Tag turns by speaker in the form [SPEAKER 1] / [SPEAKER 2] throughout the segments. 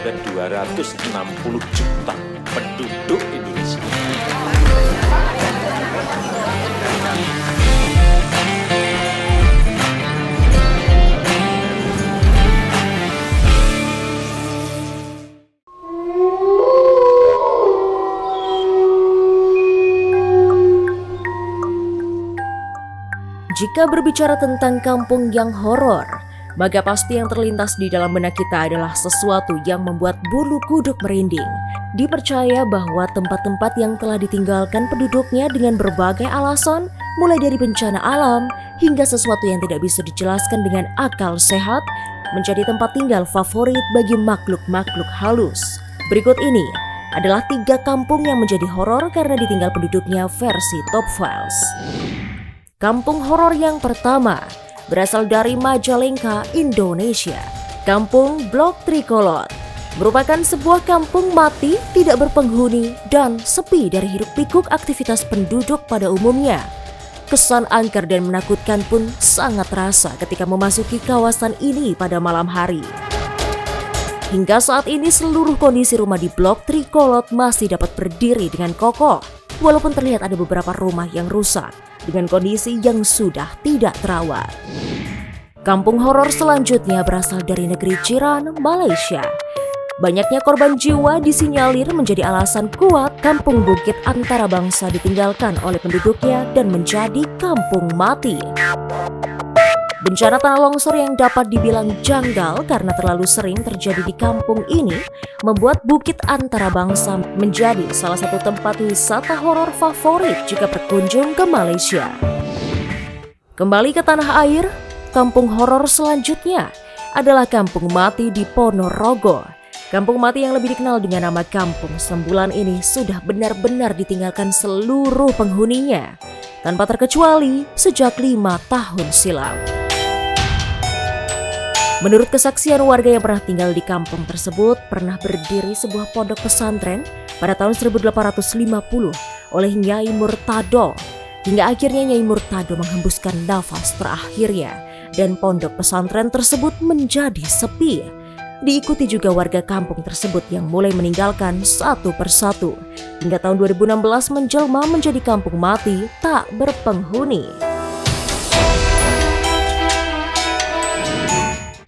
[SPEAKER 1] ada 260 juta penduduk Indonesia.
[SPEAKER 2] Jika berbicara tentang kampung yang horor, maka pasti yang terlintas di dalam benak kita adalah sesuatu yang membuat bulu kuduk merinding. Dipercaya bahwa tempat-tempat yang telah ditinggalkan penduduknya dengan berbagai alasan, mulai dari bencana alam hingga sesuatu yang tidak bisa dijelaskan dengan akal sehat, menjadi tempat tinggal favorit bagi makhluk-makhluk halus. Berikut ini adalah 3 kampung yang menjadi horor karena ditinggal penduduknya versi Top Files. Kampung horor yang pertama berasal dari Majalengka, Indonesia. Kampung Blok Trikolot merupakan sebuah kampung mati, tidak berpenghuni, dan sepi dari hiruk-pikuk aktivitas penduduk pada umumnya. Kesan angker dan menakutkan pun sangat terasa ketika memasuki kawasan ini pada malam hari. Hingga saat ini seluruh kondisi rumah di Blok Trikolot masih dapat berdiri dengan kokoh, walaupun terlihat ada beberapa rumah yang rusak dengan kondisi yang sudah tidak terawat. Kampung horor selanjutnya berasal dari negeri jiran, Malaysia. Banyaknya korban jiwa disinyalir menjadi alasan kuat kampung bukit antarabangsa ditinggalkan oleh penduduknya dan menjadi kampung mati. Bencana tanah longsor yang dapat dibilang janggal karena terlalu sering terjadi di kampung ini membuat Bukit Antarabangsa menjadi salah satu tempat wisata horor favorit jika berkunjung ke Malaysia. Kembali ke tanah air, kampung horor selanjutnya adalah Kampung Mati di Ponorogo. Kampung Mati yang lebih dikenal dengan nama Kampung Sembulan ini sudah benar-benar ditinggalkan seluruh penghuninya, tanpa terkecuali sejak 5 tahun silam. Menurut kesaksian warga yang pernah tinggal di kampung tersebut, pernah berdiri sebuah pondok pesantren pada tahun 1850 oleh Nyai Murtado. Hingga akhirnya Nyai Murtado menghembuskan nafas terakhirnya dan pondok pesantren tersebut menjadi sepi. Diikuti juga warga kampung tersebut yang mulai meninggalkan satu persatu. Hingga tahun 2016 menjelma menjadi kampung mati tak berpenghuni.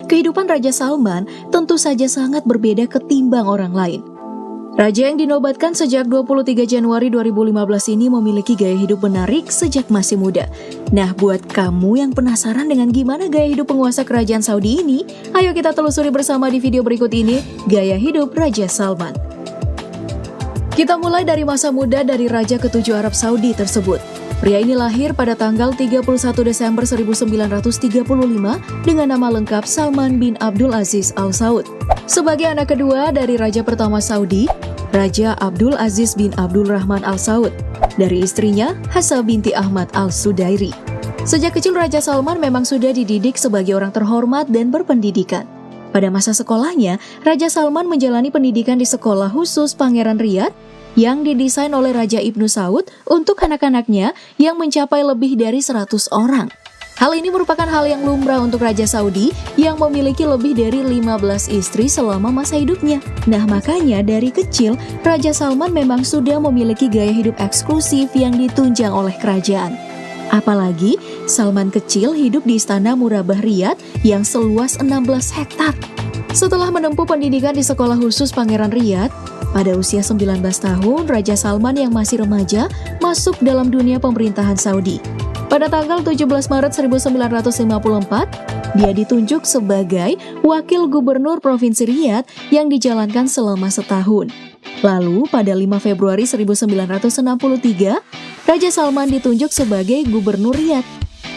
[SPEAKER 3] Kehidupan Raja Salman tentu saja sangat berbeda ketimbang orang lain. Raja yang dinobatkan sejak 23 Januari 2015 ini memiliki gaya hidup menarik sejak masih muda. Nah, buat kamu yang penasaran dengan gimana gaya hidup penguasa kerajaan Saudi ini, ayo kita telusuri bersama di video berikut ini, Gaya Hidup Raja Salman. Kita mulai dari masa muda dari Raja ke-7 Arab Saudi tersebut. Pria ini lahir pada tanggal 31 Desember 1935 dengan nama lengkap Salman bin Abdul Aziz Al Saud. Sebagai anak kedua dari Raja pertama Saudi, Raja Abdul Aziz bin Abdul Rahman Al Saud, dari istrinya Hafsah binti Ahmad Al Sudairi. Sejak kecil Raja Salman memang sudah dididik sebagai orang terhormat dan berpendidikan. Pada masa sekolahnya, Raja Salman menjalani pendidikan di sekolah khusus Pangeran Riyadh yang didesain oleh Raja Ibnu Saud untuk anak-anaknya yang mencapai lebih dari 100 orang. Hal ini merupakan hal yang lumrah untuk Raja Saudi yang memiliki lebih dari 15 istri selama masa hidupnya. Nah, makanya dari kecil Raja Salman memang sudah memiliki gaya hidup eksklusif yang ditunjang oleh kerajaan. Apalagi Salman kecil hidup di Istana Murabah Riyadh yang seluas 16 hektar. Setelah menempuh pendidikan di sekolah khusus Pangeran Riyadh, pada usia 19 tahun, Raja Salman yang masih remaja masuk dalam dunia pemerintahan Saudi. Pada tanggal 17 Maret 1954, dia ditunjuk sebagai Wakil Gubernur Provinsi Riyadh yang dijalankan selama setahun. Lalu, pada 5 Februari 1963, Raja Salman ditunjuk sebagai Gubernur Riyadh.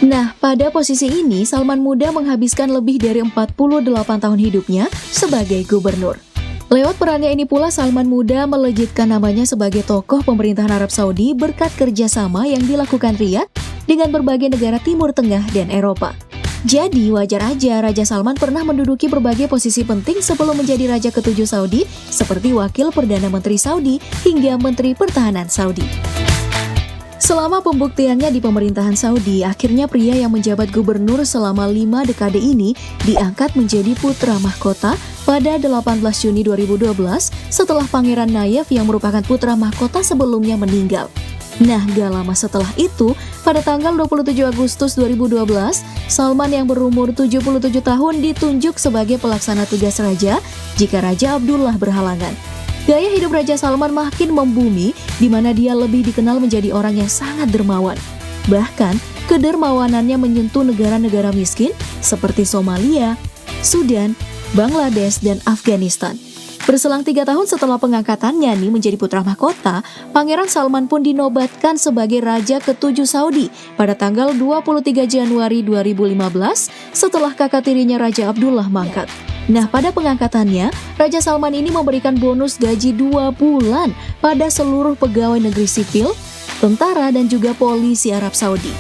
[SPEAKER 3] Nah, pada posisi ini, Salman muda menghabiskan lebih dari 48 tahun hidupnya sebagai gubernur. Lewat perannya ini pula Salman muda melejitkan namanya sebagai tokoh pemerintahan Arab Saudi berkat kerjasama yang dilakukan Riyadh dengan berbagai negara Timur Tengah dan Eropa. Jadi wajar aja Raja Salman pernah menduduki berbagai posisi penting sebelum menjadi Raja ke-7 Saudi seperti Wakil Perdana Menteri Saudi hingga Menteri Pertahanan Saudi. Selama pembuktiannya di pemerintahan Saudi, akhirnya pria yang menjabat gubernur selama 5 dekade ini diangkat menjadi putra mahkota pada 18 Juni 2012 setelah Pangeran Nayef yang merupakan putra mahkota sebelumnya meninggal. Nah, gak lama setelah itu, pada tanggal 27 Agustus 2012, Salman yang berumur 77 tahun ditunjuk sebagai pelaksana tugas raja jika Raja Abdullah berhalangan. Gaya hidup Raja Salman makin membumi, di mana dia lebih dikenal menjadi orang yang sangat dermawan. Bahkan, kedermawanannya menyentuh negara-negara miskin seperti Somalia, Sudan, Bangladesh, dan Afghanistan. Berselang 3 tahun setelah pengangkatannya menjadi putra mahkota, Pangeran Salman pun dinobatkan sebagai Raja ke-7 Saudi pada tanggal 23 Januari 2015 setelah kakak tirinya Raja Abdullah mangkat. Nah, pada pengangkatannya, Raja Salman ini memberikan bonus gaji 2 bulan pada seluruh pegawai negeri sipil, tentara, dan juga polisi Arab Saudi.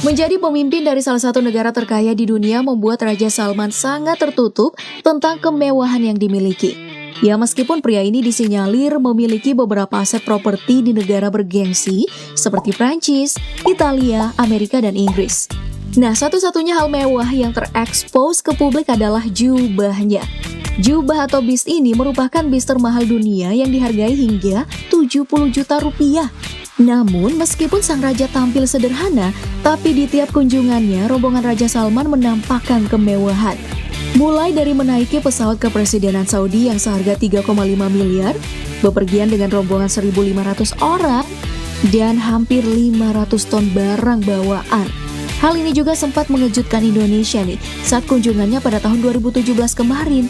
[SPEAKER 3] Menjadi pemimpin dari salah satu negara terkaya di dunia membuat Raja Salman sangat tertutup tentang kemewahan yang dimiliki. Ya, meskipun pria ini disinyalir memiliki beberapa aset properti di negara bergengsi seperti Prancis, Italia, Amerika, dan Inggris. Nah, satu-satunya hal mewah yang terekspos ke publik adalah jubahnya. Jubah atau bis ini merupakan bis termahal dunia yang dihargai hingga 70 juta rupiah. Namun, meskipun sang raja tampil sederhana, tapi di tiap kunjungannya, rombongan Raja Salman menampakkan kemewahan. Mulai dari menaiki pesawat kepresidenan Saudi yang seharga 3,5 miliar, bepergian dengan rombongan 1.500 orang, dan hampir 500 ton barang bawaan. Hal ini juga sempat mengejutkan Indonesia saat kunjungannya pada tahun 2017 kemarin.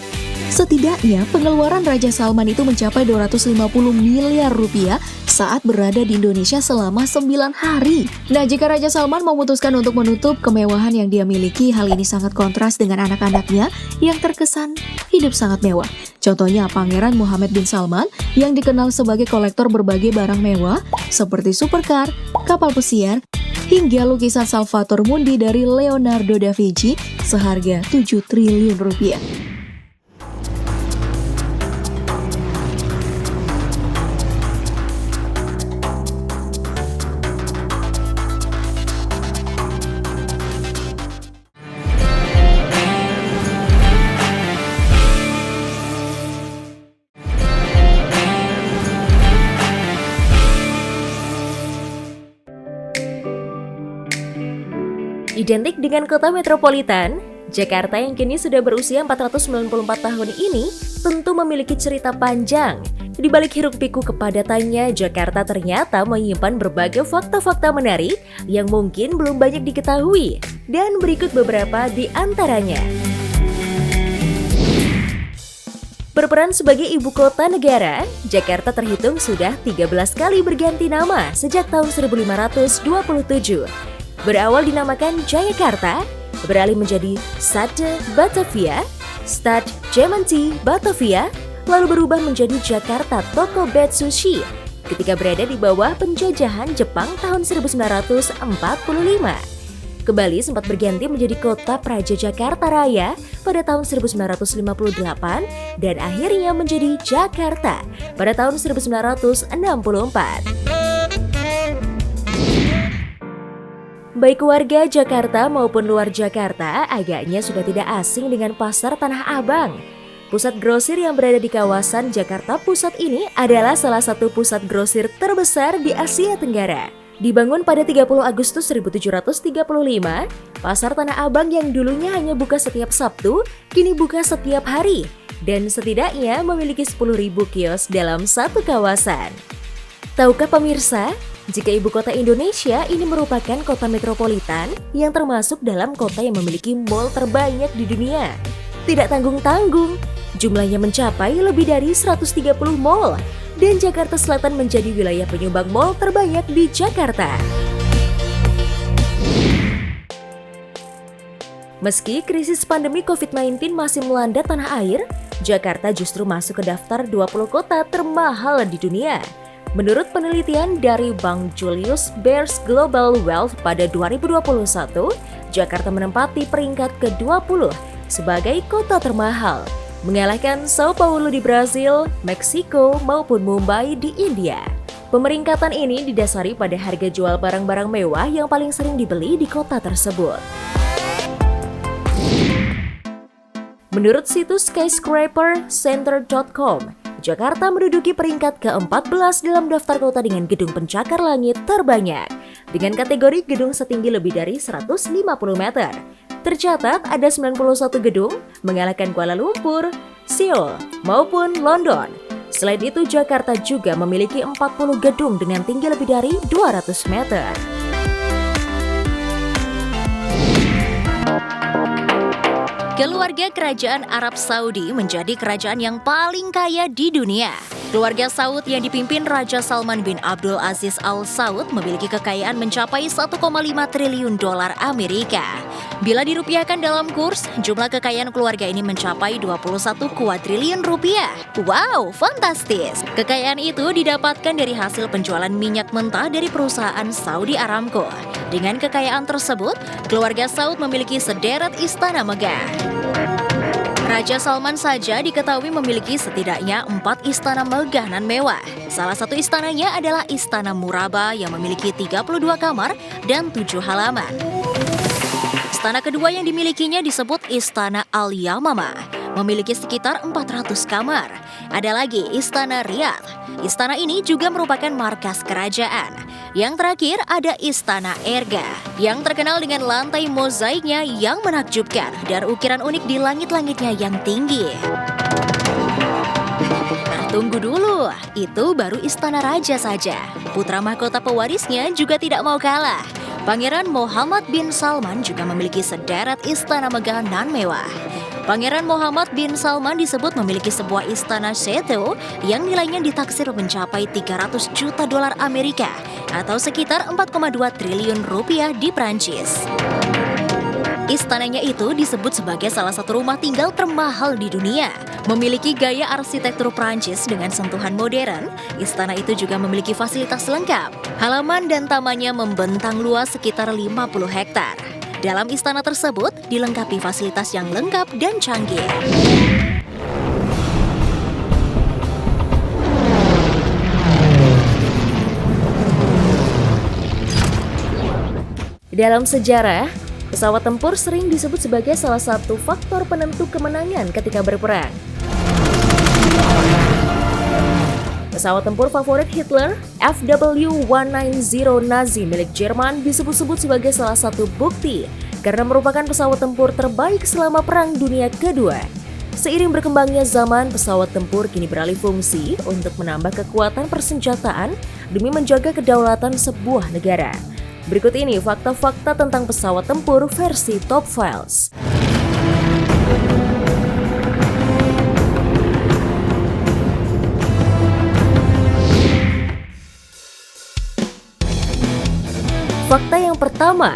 [SPEAKER 3] Setidaknya pengeluaran Raja Salman itu mencapai 250 miliar rupiah saat berada di Indonesia selama 9 hari. Nah, jika Raja Salman memutuskan untuk menutup kemewahan yang dia miliki, hal ini sangat kontras dengan anak-anaknya yang terkesan hidup sangat mewah. Contohnya Pangeran Muhammad bin Salman yang dikenal sebagai kolektor berbagai barang mewah seperti supercar, kapal pesiar, hingga lukisan Salvator Mundi dari Leonardo da Vinci seharga 7 triliun rupiah.
[SPEAKER 2] Identik dengan kota metropolitan, Jakarta yang kini sudah berusia 494 tahun ini tentu memiliki cerita panjang. Di balik hiruk-pikuk kepadatannya, Jakarta ternyata menyimpan berbagai fakta-fakta menarik yang mungkin belum banyak diketahui. Dan berikut beberapa di antaranya. Berperan sebagai ibu kota negara, Jakarta terhitung sudah 13 kali berganti nama sejak tahun 1527. Berawal dinamakan Jayakarta, beralih menjadi Stade Batavia, Stad Gemeente Batavia, lalu berubah menjadi Jakarta Tokobet Sushi ketika berada di bawah penjajahan Jepang tahun 1945. Kembali sempat berganti menjadi kota Praja Jakarta Raya pada tahun 1958 dan akhirnya menjadi Jakarta pada tahun 1964. Baik warga Jakarta maupun luar Jakarta agaknya sudah tidak asing dengan pasar Tanah Abang. Pusat grosir yang berada di kawasan Jakarta Pusat ini adalah salah satu pusat grosir terbesar di Asia Tenggara. Dibangun pada 30 Agustus 1735, pasar Tanah Abang yang dulunya hanya buka setiap Sabtu, kini buka setiap hari dan setidaknya memiliki 10.000 kios dalam satu kawasan. Tahukah pemirsa? Jika ibu kota Indonesia ini merupakan kota metropolitan yang termasuk dalam kota yang memiliki mall terbanyak di dunia. Tidak tanggung-tanggung, jumlahnya mencapai lebih dari 130 mall dan Jakarta Selatan menjadi wilayah penyumbang mall terbanyak di Jakarta. Meski krisis pandemi COVID-19 masih melanda tanah air, Jakarta justru masuk ke daftar 20 kota termahal di dunia. Menurut penelitian dari Bank Julius Baer Global Wealth pada 2021, Jakarta menempati peringkat ke-20 sebagai kota termahal, mengalahkan Sao Paulo di Brasil, Meksiko, maupun Mumbai di India. Pemeringkatan ini didasari pada harga jual barang-barang mewah yang paling sering dibeli di kota tersebut. Menurut situs skyscrapercenter.com, Jakarta menduduki peringkat ke-14 dalam daftar kota dengan gedung pencakar langit terbanyak, dengan kategori gedung setinggi lebih dari 150 meter. Tercatat ada 91 gedung, mengalahkan Kuala Lumpur, Seoul, maupun London. Selain itu, Jakarta juga memiliki 40 gedung dengan tinggi lebih dari 200 meter. Keluarga Kerajaan Arab Saudi menjadi kerajaan yang paling kaya di dunia. Keluarga Saud yang dipimpin Raja Salman bin Abdul Aziz Al Saud memiliki kekayaan mencapai 1,5 triliun dolar Amerika. Bila dirupiahkan dalam kurs, jumlah kekayaan keluarga ini mencapai 21 kuadriliun rupiah. Wow, fantastis! Kekayaan itu didapatkan dari hasil penjualan minyak mentah dari perusahaan Saudi Aramco. Dengan kekayaan tersebut, keluarga Saud memiliki sederet istana megah. Raja Salman saja diketahui memiliki setidaknya 4 istana megah nan mewah. Salah satu istananya adalah Istana Murabba yang memiliki 32 kamar dan 7 halaman. Istana kedua yang dimilikinya disebut Istana Al-Yamamah, memiliki sekitar 400 kamar. Ada lagi Istana Riyadh. Istana ini juga merupakan markas kerajaan. Yang terakhir ada Istana Erga, yang terkenal dengan lantai mozaiknya yang menakjubkan dan ukiran unik di langit-langitnya yang tinggi. Tunggu dulu, itu baru istana raja saja. Putra mahkota pewarisnya juga tidak mau kalah. Pangeran Muhammad bin Salman juga memiliki sederet istana megah nan mewah. Pangeran Muhammad bin Salman disebut memiliki sebuah istana chateau yang nilainya ditaksir mencapai 300 juta dolar Amerika atau sekitar 4,2 triliun rupiah di Prancis. Istananya itu disebut sebagai salah satu rumah tinggal termahal di dunia. Memiliki gaya arsitektur Prancis dengan sentuhan modern, istana itu juga memiliki fasilitas lengkap. Halaman dan tamannya membentang luas sekitar 50 hektar. Dalam istana tersebut dilengkapi fasilitas yang lengkap dan canggih. Dalam sejarah, pesawat tempur sering disebut sebagai salah satu faktor penentu kemenangan ketika berperang. Pesawat tempur favorit Hitler, FW-190 Nazi milik Jerman disebut-sebut sebagai salah satu bukti karena merupakan pesawat tempur terbaik selama Perang Dunia Kedua. Seiring berkembangnya zaman, pesawat tempur kini beralih fungsi untuk menambah kekuatan persenjataan demi menjaga kedaulatan sebuah negara. Berikut ini fakta-fakta tentang pesawat tempur versi Top Files. Fakta yang pertama,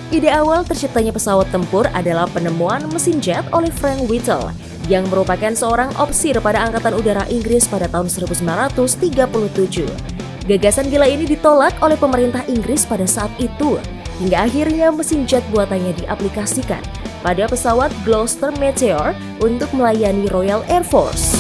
[SPEAKER 2] ide awal terciptanya pesawat tempur adalah penemuan mesin jet oleh Frank Whittle yang merupakan seorang ofisir pada Angkatan Udara Inggris pada tahun 1937. Gagasan gila ini ditolak oleh pemerintah Inggris pada saat itu, hingga akhirnya mesin jet buatannya diaplikasikan pada pesawat Gloster Meteor untuk melayani Royal Air Force.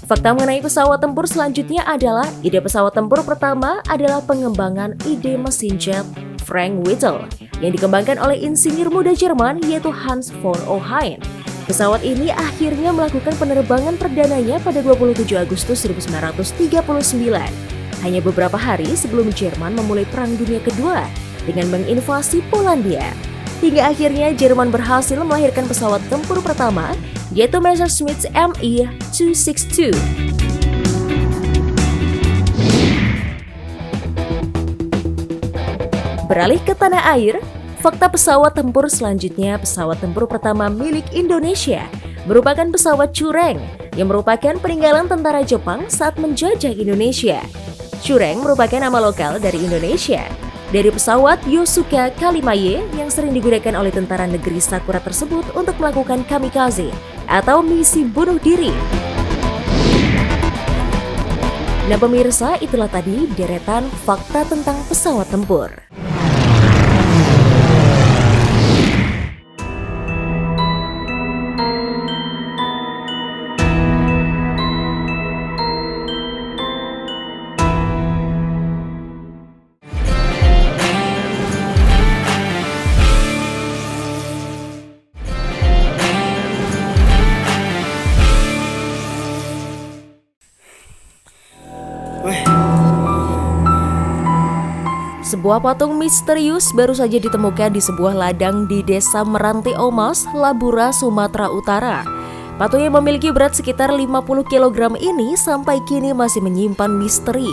[SPEAKER 2] Fakta mengenai pesawat tempur selanjutnya adalah ide pesawat tempur pertama adalah pengembangan ide mesin jet Frank Whittle yang dikembangkan oleh insinyur muda Jerman yaitu Hans von Ohain. Pesawat ini akhirnya melakukan penerbangan perdananya pada 27 Agustus 1939, hanya beberapa hari sebelum Jerman memulai Perang Dunia Kedua dengan menginvasi Polandia. Hingga akhirnya Jerman berhasil melahirkan pesawat tempur pertama, yaitu Messerschmitt Me-262. Beralih ke tanah air, fakta pesawat tempur selanjutnya, pesawat tempur pertama milik Indonesia merupakan pesawat Cureng yang merupakan peninggalan tentara Jepang saat menjajah Indonesia. Cureng merupakan nama lokal dari Indonesia, dari pesawat Yosuka Kalimaye yang sering digunakan oleh tentara negeri Sakura tersebut untuk melakukan kamikaze atau misi bunuh diri. Nah pemirsa, itulah tadi deretan fakta tentang pesawat tempur. Sebuah patung misterius baru saja ditemukan di sebuah ladang di Desa Meranti Omas, Labura, Sumatera Utara. Patung yang memiliki berat sekitar 50 kg ini sampai kini masih menyimpan misteri.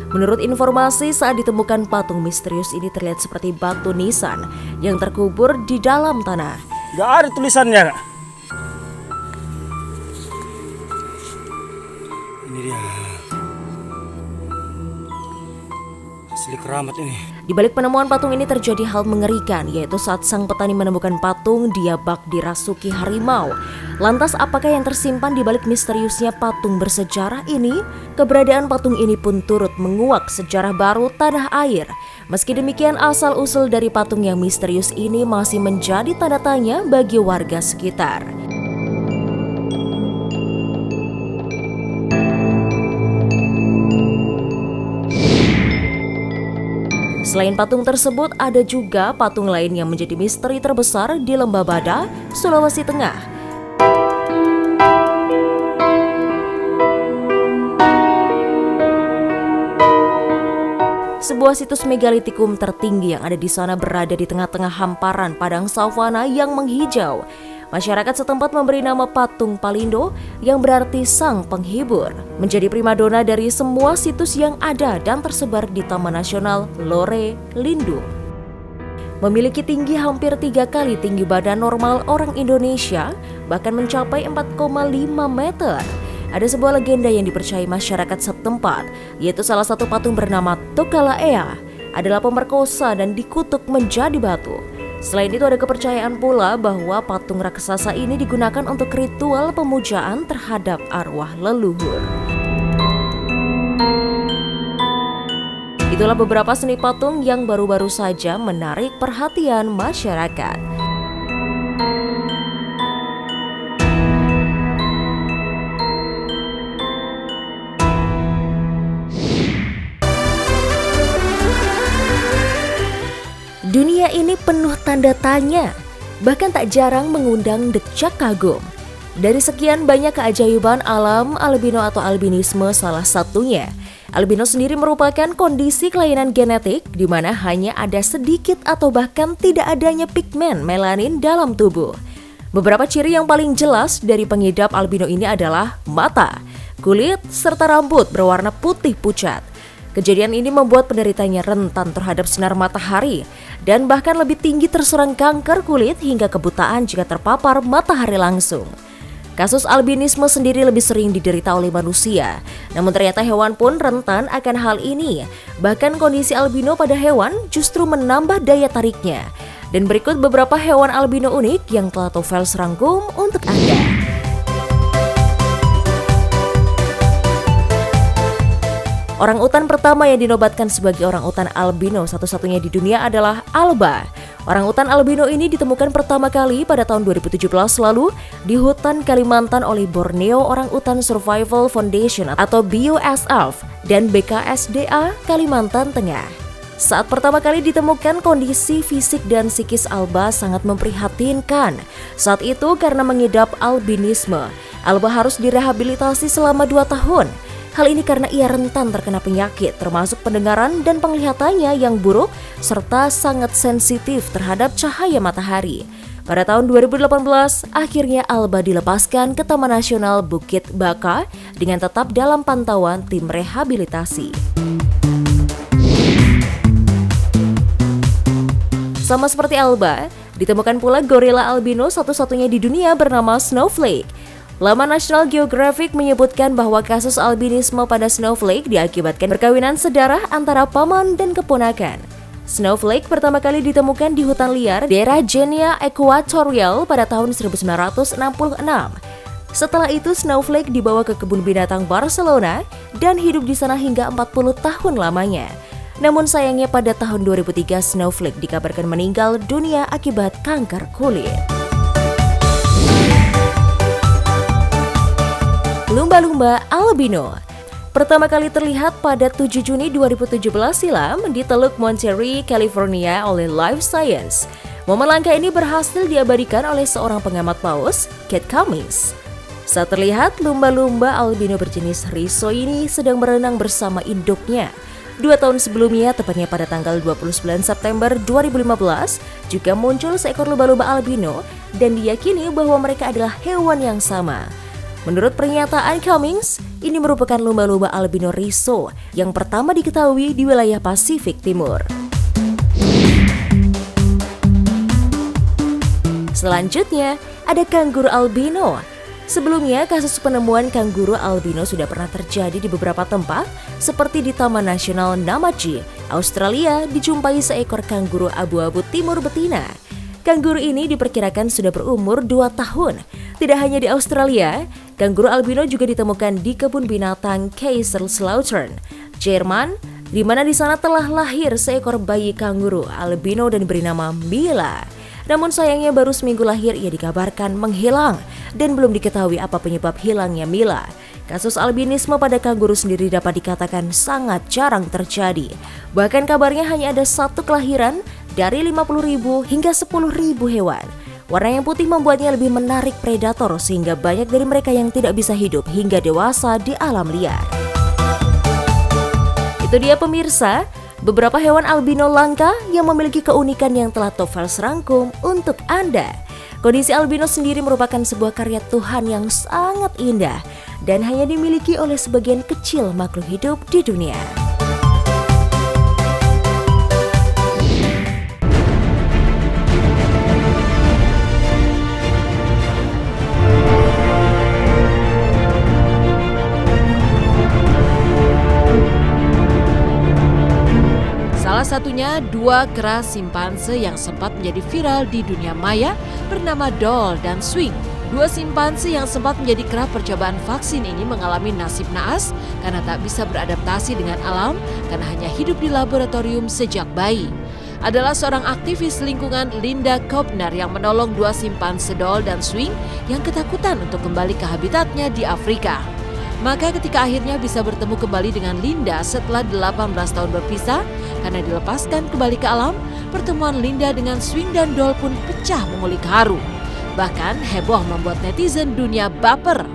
[SPEAKER 2] Menurut informasi, saat ditemukan patung misterius ini terlihat seperti batu nisan yang terkubur di dalam tanah.
[SPEAKER 4] Gak ada tulisannya, Kak. Ini dia. Asli keramat ini.
[SPEAKER 2] Di balik penemuan patung ini terjadi hal mengerikan, yaitu saat sang petani menemukan patung, dia bak dirasuki harimau. Lantas apakah yang tersimpan di balik misteriusnya patung bersejarah ini? Keberadaan patung ini pun turut menguak sejarah baru tanah air. Meski demikian, asal-usul dari patung yang misterius ini masih menjadi tanda tanya bagi warga sekitar. Selain patung tersebut, ada juga patung lain yang menjadi misteri terbesar di Lembah Bada, Sulawesi Tengah. Sebuah situs megalitikum tertinggi yang ada di sana berada di tengah-tengah hamparan padang savana yang menghijau. Masyarakat setempat memberi nama patung Palindo yang berarti sang penghibur. Menjadi primadona dari semua situs yang ada dan tersebar di Taman Nasional Lore Lindung. Memiliki tinggi hampir 3 kali tinggi badan normal orang Indonesia, bahkan mencapai 4,5 meter. Ada sebuah legenda yang dipercayai masyarakat setempat, yaitu salah satu patung bernama Tokalaea adalah pemerkosa dan dikutuk menjadi batu. Selain itu ada kepercayaan pula bahwa patung raksasa ini digunakan untuk ritual pemujaan terhadap arwah leluhur. Itulah beberapa seni patung yang baru-baru saja menarik perhatian masyarakat. Dunia ini penuh tanda tanya, bahkan tak jarang mengundang decak kagum. Dari sekian banyak keajaiban alam, albino atau albinisme salah satunya. Albino sendiri merupakan kondisi kelainan genetik di mana hanya ada sedikit atau bahkan tidak adanya pigmen melanin dalam tubuh. Beberapa ciri yang paling jelas dari pengidap albino ini adalah mata, kulit, serta rambut berwarna putih pucat. Kejadian ini membuat penderitanya rentan terhadap sinar matahari dan bahkan lebih tinggi terserang kanker kulit hingga kebutaan jika terpapar matahari langsung. Kasus albinisme sendiri lebih sering diderita oleh manusia, namun ternyata hewan pun rentan akan hal ini. Bahkan kondisi albino pada hewan justru menambah daya tariknya. Dan berikut beberapa hewan albino unik yang telah Tofels rangkum untuk Anda. Orangutan pertama yang dinobatkan sebagai orangutan albino satu-satunya di dunia adalah Alba. Orangutan albino ini ditemukan pertama kali pada tahun 2017 lalu di hutan Kalimantan oleh Borneo Orangutan Survival Foundation atau BOSF dan BKSDA Kalimantan Tengah. Saat pertama kali ditemukan, kondisi fisik dan psikis Alba sangat memprihatinkan. Saat itu karena mengidap albinisme, Alba harus direhabilitasi selama 2 tahun. Hal ini karena ia rentan terkena penyakit termasuk pendengaran dan penglihatannya yang buruk serta sangat sensitif terhadap cahaya matahari. Pada tahun 2018, akhirnya Alba dilepaskan ke Taman Nasional Bukit Baka dengan tetap dalam pantauan tim rehabilitasi. Sama seperti Alba, ditemukan pula gorila albino satu-satunya di dunia bernama Snowflake. Laman National Geographic menyebutkan bahwa kasus albinisme pada Snowflake diakibatkan perkawinan sedarah antara paman dan keponakan. Snowflake pertama kali ditemukan di hutan liar daerah Guinea Equatorial pada tahun 1966. Setelah itu Snowflake dibawa ke kebun binatang Barcelona dan hidup di sana hingga 40 tahun lamanya. Namun sayangnya pada tahun 2003 Snowflake dikabarkan meninggal dunia akibat kanker kulit. Lumba-lumba albino pertama kali terlihat pada 7 Juni 2017 silam di Teluk Monterey, California oleh Life Science. Momen langka ini berhasil diabadikan oleh seorang pengamat paus, Kate Cummings. Saat terlihat, lumba-lumba albino berjenis riso ini sedang berenang bersama induknya. 2 tahun sebelumnya, tepatnya pada tanggal 29 September 2015, juga muncul seekor lumba-lumba albino dan diyakini bahwa mereka adalah hewan yang sama. Menurut pernyataan Cummings, ini merupakan lumba-lumba albino riso yang pertama diketahui di wilayah Pasifik Timur. Selanjutnya, ada kanguru albino. Sebelumnya, kasus penemuan kanguru albino sudah pernah terjadi di beberapa tempat, seperti di Taman Nasional Namachi, Australia, dijumpai seekor kanguru abu-abu timur betina. Kanguru ini diperkirakan sudah berumur 2 tahun. Tidak hanya di Australia, kanguru albino juga ditemukan di kebun binatang Kaiserslautern, Jerman, di mana di sana telah lahir seekor bayi kanguru albino dan diberi nama Mila. Namun sayangnya baru seminggu lahir ia dikabarkan menghilang dan belum diketahui apa penyebab hilangnya Mila. Kasus albinisme pada kanguru sendiri dapat dikatakan sangat jarang terjadi. Bahkan kabarnya hanya ada 1 kelahiran dari 50.000 hingga 10.000 hewan. Warna yang putih membuatnya lebih menarik predator sehingga banyak dari mereka yang tidak bisa hidup hingga dewasa di alam liar. Itu dia pemirsa, beberapa hewan albino langka yang memiliki keunikan yang telah Tofels rangkum untuk Anda. Kondisi albino sendiri merupakan sebuah karya Tuhan yang sangat indah dan hanya dimiliki oleh sebagian kecil makhluk hidup di dunia.
[SPEAKER 5] Salah satunya 2 kera simpanse yang sempat menjadi viral di dunia maya bernama Doll dan Swing. 2 simpanse yang sempat menjadi kera percobaan vaksin ini mengalami nasib naas karena tak bisa beradaptasi dengan alam karena hanya hidup di laboratorium sejak bayi. Adalah seorang aktivis lingkungan, Linda Koppner, yang menolong 2 simpanse Doll dan Swing yang ketakutan untuk kembali ke habitatnya di Afrika. Maka ketika akhirnya bisa bertemu kembali dengan Linda setelah 18 tahun berpisah karena dilepaskan kembali ke alam, pertemuan Linda dengan Swing dan Doll pun pecah mengulik haru. Bahkan heboh membuat netizen dunia baper.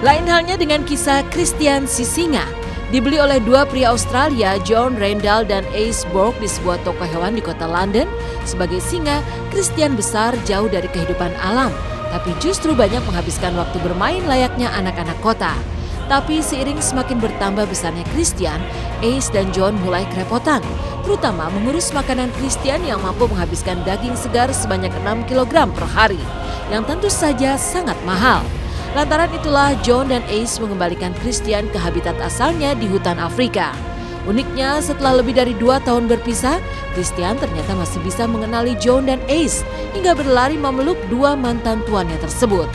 [SPEAKER 5] Lain halnya dengan kisah Christian si singa. Dibeli oleh 2 pria Australia, John Randall dan Ace Borg, di sebuah toko hewan di kota London. Sebagai singa, Christian besar jauh dari kehidupan alam, tapi justru banyak menghabiskan waktu bermain layaknya anak-anak kota. Tapi seiring semakin bertambah besarnya Christian, Ace dan John mulai kerepotan, terutama mengurus makanan Christian yang mampu menghabiskan daging segar sebanyak 6 kg per hari, yang tentu saja sangat mahal. Lantaran itulah John dan Ace mengembalikan Christian ke habitat asalnya di hutan Afrika. Uniknya, setelah lebih dari 2 tahun berpisah, Christian ternyata masih bisa mengenali John dan Ace hingga berlari memeluk 2 mantan tuannya tersebut.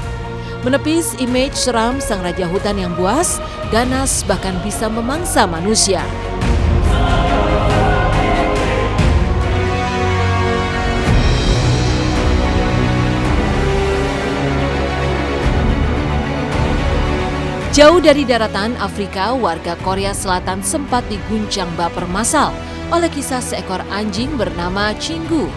[SPEAKER 5] Menepis image seram sang raja hutan yang buas, ganas, bahkan bisa memangsa manusia. Jauh dari daratan Afrika, warga Korea Selatan sempat diguncang baper massal oleh kisah seekor anjing bernama Chingu.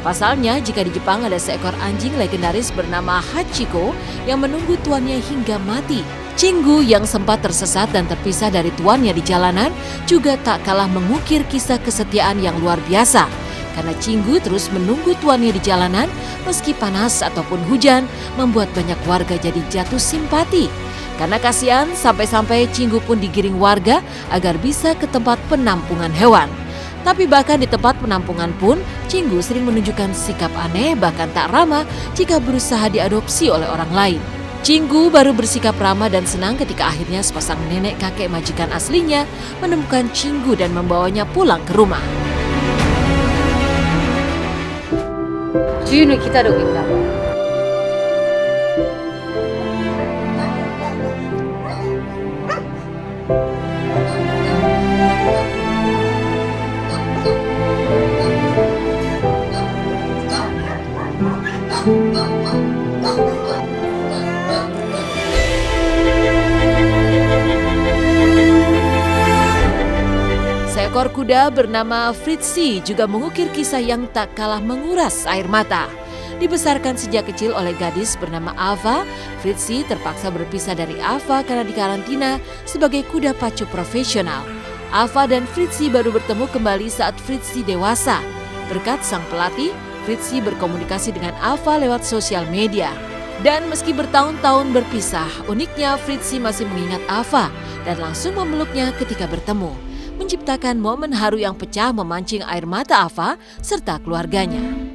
[SPEAKER 5] Pasalnya, jika di Jepang ada seekor anjing legendaris bernama Hachiko yang menunggu tuannya hingga mati. Chingu yang sempat tersesat dan terpisah dari tuannya di jalanan juga tak kalah mengukir kisah kesetiaan yang luar biasa. Karena Chingu terus menunggu tuannya di jalanan meski panas ataupun hujan, membuat banyak warga jadi jatuh simpati. Karena kasihan, sampai-sampai Chingu pun digiring warga agar bisa ke tempat penampungan hewan. Tapi bahkan di tempat penampungan pun, Chingu sering menunjukkan sikap aneh bahkan tak ramah jika berusaha diadopsi oleh orang lain. Chingu baru bersikap ramah dan senang ketika akhirnya sepasang nenek kakek majikan aslinya menemukan Chingu dan membawanya pulang ke rumah. 주인을 기다리고 있다고. Seekor seekor kuda bernama Fritzi juga mengukir kisah yang tak kalah menguras air mata. Dibesarkan sejak kecil oleh gadis bernama Ava, Fritzi terpaksa berpisah dari Ava karena dikarantina sebagai kuda pacu profesional. Ava dan Fritzi baru bertemu kembali saat Fritzi dewasa. Berkat sang pelatih, Fritzi berkomunikasi dengan Ava lewat sosial media. Dan meski bertahun-tahun berpisah, uniknya Fritzi masih mengingat Ava dan langsung memeluknya ketika bertemu, menciptakan momen haru yang pecah memancing air mata Ava serta keluarganya.